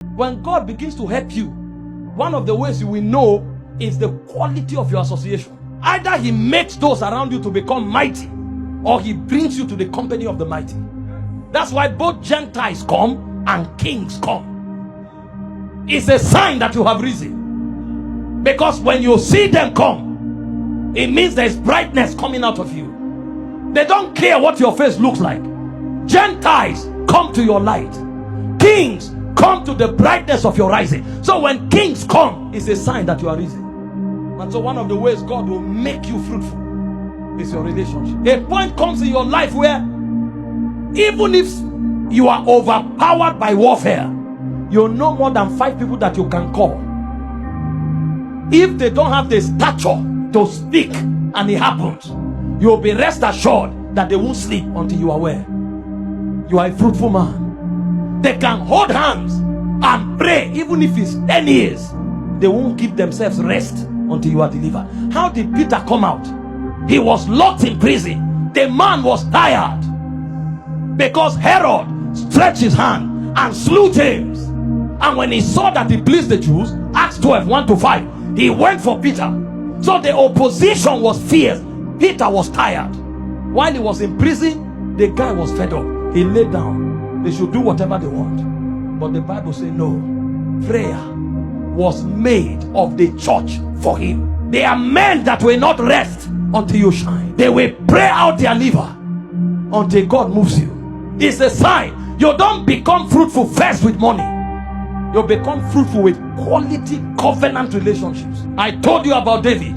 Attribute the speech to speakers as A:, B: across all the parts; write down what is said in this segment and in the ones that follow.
A: When God begins to help you, one of the ways you will know is the quality of your association. Either he makes those around you to become mighty, or he brings you to the company of the mighty. That's why both Gentiles come and kings come. It's a sign that you have risen. Because when you see them come, it means there's brightness coming out of you. They don't care what your face looks like. Gentiles, come to your light. Kings, come to the brightness of your rising. So when kings come, it's a sign that you are risen. And so one of the ways God will make you fruitful is your relationship. A point comes in your life where even if you are overpowered by warfare, you know more than 5 people that you can call. If they don't have the stature to speak and it happens, you'll be rest assured that they won't sleep until you are aware. You are a fruitful man. They can hold hands and pray even if it's 10 years. They won't give themselves rest until you are delivered. How did Peter come out? He was locked in prison. The man was tired because Herod stretched his hand and slew James. And when he saw that he pleased the Jews, Acts 12, 1-5, he went for Peter. So the opposition was fierce. Peter was tired. While he was in prison, the guy was fed up. He laid down. They should do whatever they want. But the Bible says no. Prayer was made of the church for him. There are men that will not rest until you shine. They will pray out their liver until God moves you. It's a sign. You don't become fruitful first with money. You become fruitful with quality covenant relationships. I told you about David.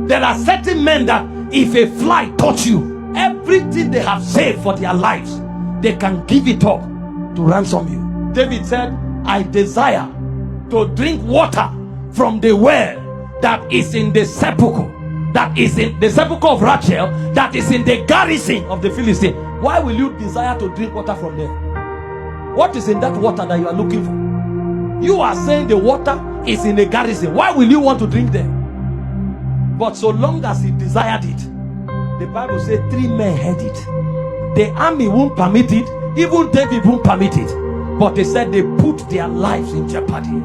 A: There are certain men that if a fly touch you, everything they have saved for their lives, they can give it up to ransom you. David said, I desire to drink water from the well that is in the sepulchre, that is in the sepulchre of Rachel, that is in the garrison of the Philistine. Why will you desire to drink water from there? What is in that water that you are looking for? You are saying the water is in the garrison. Why will you want to drink there? But so long as he desired it, the Bible says 3 men had it. The army won't permit it. Even David won't permit it. But they said they put their lives in jeopardy.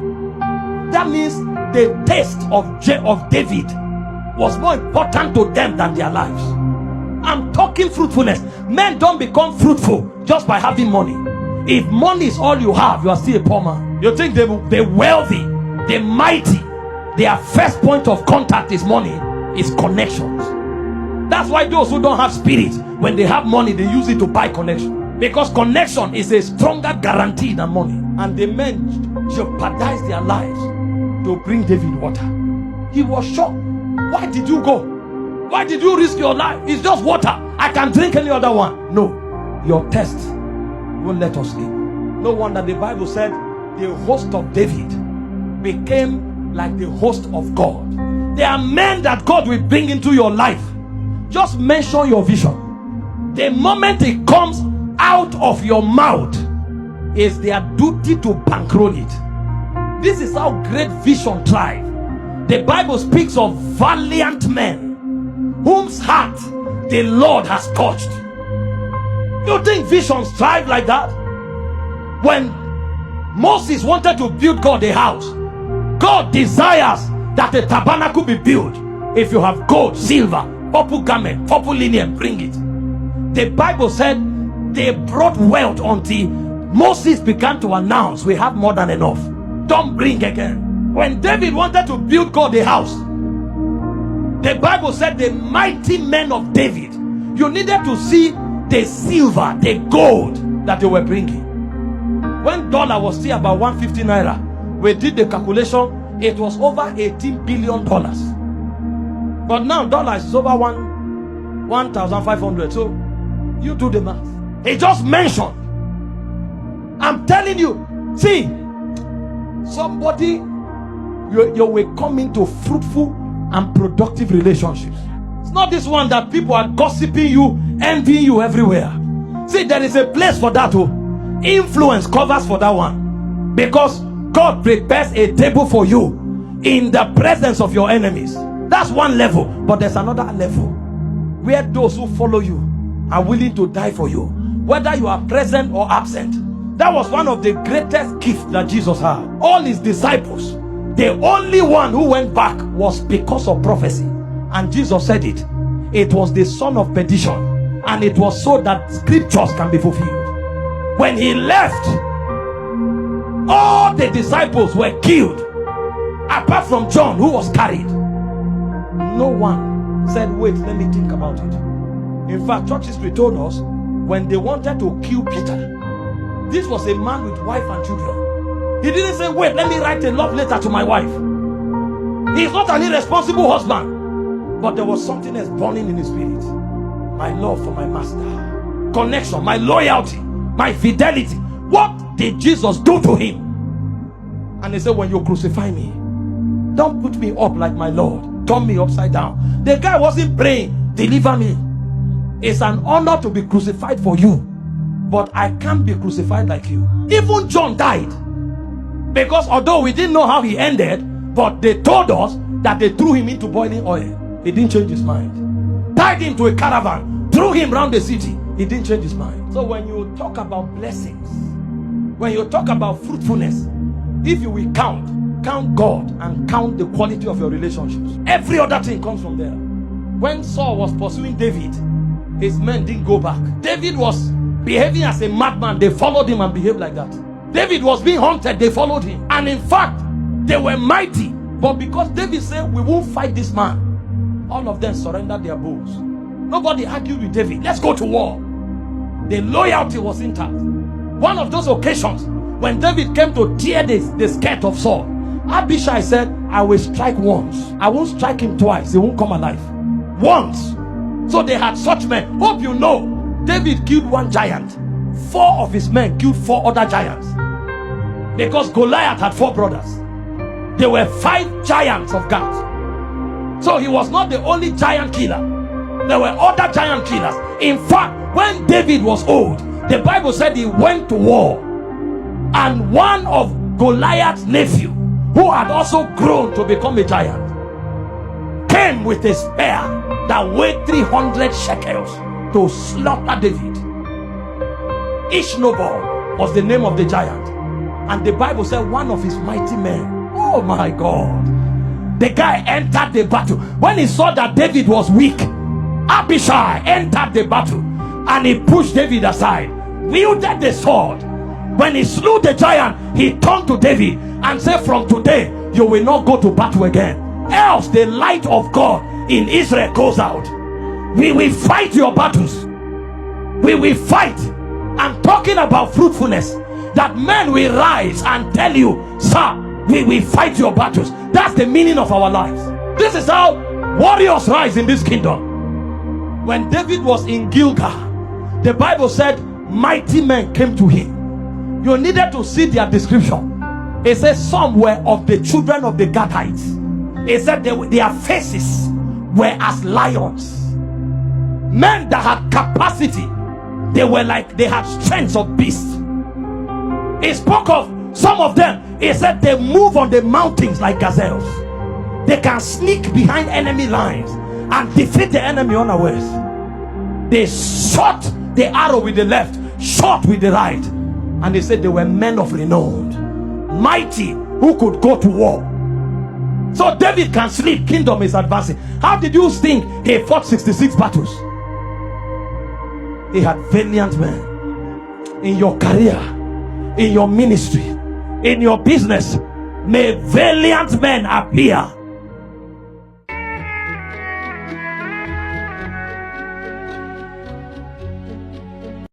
A: That means the taste of David was more important to them than their lives. I'm talking fruitfulness. Men don't become fruitful just by having money. If money is all you have, you are still a poor man. You think the wealthy, the mighty, their first point of contact is money, is connections. That's why those who don't have spirit, when they have money, they use it to buy connection. Because connection is a stronger guarantee than money. And the men jeopardized their lives to bring David water. He was shocked. Why did you go? Why did you risk your life? It's just water. I can drink any other one. No, your test won't let us in. No wonder the Bible said the host of David became like the host of God. There are men that God will bring into your life. Just mention your vision. The moment it comes out of your mouth, it's their duty to bankroll it. This is how great vision thrive. The Bible speaks of valiant men whose heart the Lord has touched. You think visions thrive like that? When Moses wanted to build God a house, God desires that the tabernacle be built. If you have gold, silver, purple garment, purple linen, bring it. The Bible said they brought wealth until Moses began to announce, we have more than enough. Don't bring again. When David wanted to build God a house, the Bible said the mighty men of David, you needed to see the silver, the gold that they were bringing. When dollar was still about 150 naira, we did the calculation, it was over $18 billion. But now dollar is over 1,500. So you do the math. He just mentioned. I'm telling you, see, somebody, you will come into fruitful and productive relationships. It's not this one that people are gossiping you, envying you everywhere. See, there is a place for that. Influence covers for that one, because God prepares a table for you in the presence of your enemies. That's one level. But there's another level where those who follow you are willing to die for you, whether you are present or absent. That was one of the greatest gifts that Jesus had. All his disciples, the only one who went back was because of prophecy. And Jesus said it. It was the son of perdition. And it was so that scriptures can be fulfilled. When he left, all the disciples were killed. Apart from John, who was carried. No one said, wait, let me think about it. In fact, church history told us, when they wanted to kill Peter, this was a man with wife and children. He didn't say, wait, let me write a love letter to my wife. He's not an irresponsible husband. But there was something else burning in his spirit. My love for my master. Connection, my loyalty, my fidelity. What did Jesus do to him? And he said, when you crucify me, don't put me up like my Lord. Turn me upside down. The guy wasn't praying, deliver me. It's an honor to be crucified for you. But I can't be crucified like you. Even John died. Because although we didn't know how he ended, but they told us that they threw him into boiling oil. He didn't change his mind. Tied him to a caravan, threw him around the city. He didn't change his mind. So when you talk about blessings, when you talk about fruitfulness, if you will count God and count the quality of your relationships, every other thing comes from there. When Saul was pursuing David, his men didn't go back. David was behaving as a madman. They followed him and behaved like that. David was being hunted. They followed him. And in fact, they were mighty. But because David said, we won't fight this man, all of them surrendered their bows. Nobody argued with David. Let's go to war. The loyalty was intact. One of those occasions when David came to tear the skirt of Saul, Abishai said, I will strike once. I won't strike him twice. He won't come alive. Once. So they had such men. Hope you know, David killed one giant. 4 of his men killed 4 other giants. Because Goliath had 4 brothers. There were 5 giants of Gath. So he was not the only giant killer. There were other giant killers. In fact, when David was old, the Bible said he went to war. And one of Goliath's nephew, who had also grown to become a giant, came with a spear that weighed 300 shekels to slaughter David. Ishnobal was the name of the giant. And the Bible said one of his mighty men, oh my God, the guy entered the battle. When he saw that David was weak, Abishai entered the battle and he pushed David aside, wielded the sword. When he slew the giant, he turned to David and said, from today you will not go to battle again, else the light of God in Israel goes out. We will fight your battles. We will fight. I'm talking about fruitfulness, that men will rise and tell you, sir, we will fight your battles. That's the meaning of our lives. This is how warriors rise in this kingdom. When David was in Gilgal, the Bible said mighty men came to him. You needed to see their description. It says some were of the children of the Gadites. It said their faces were as lions. Men that had capacity. They were like, they had strength of beasts. It spoke of some of them. It said they move on the mountains like gazelles. They can sneak behind enemy lines and defeat the enemy unawares. They shot the arrow with the left, shot with the right. And they said they were men of renown, mighty, who could go to war. So David can sleep, kingdom is advancing. How did you think he fought 66 battles? He had valiant men. In your career, in your ministry, in your business, may valiant men appear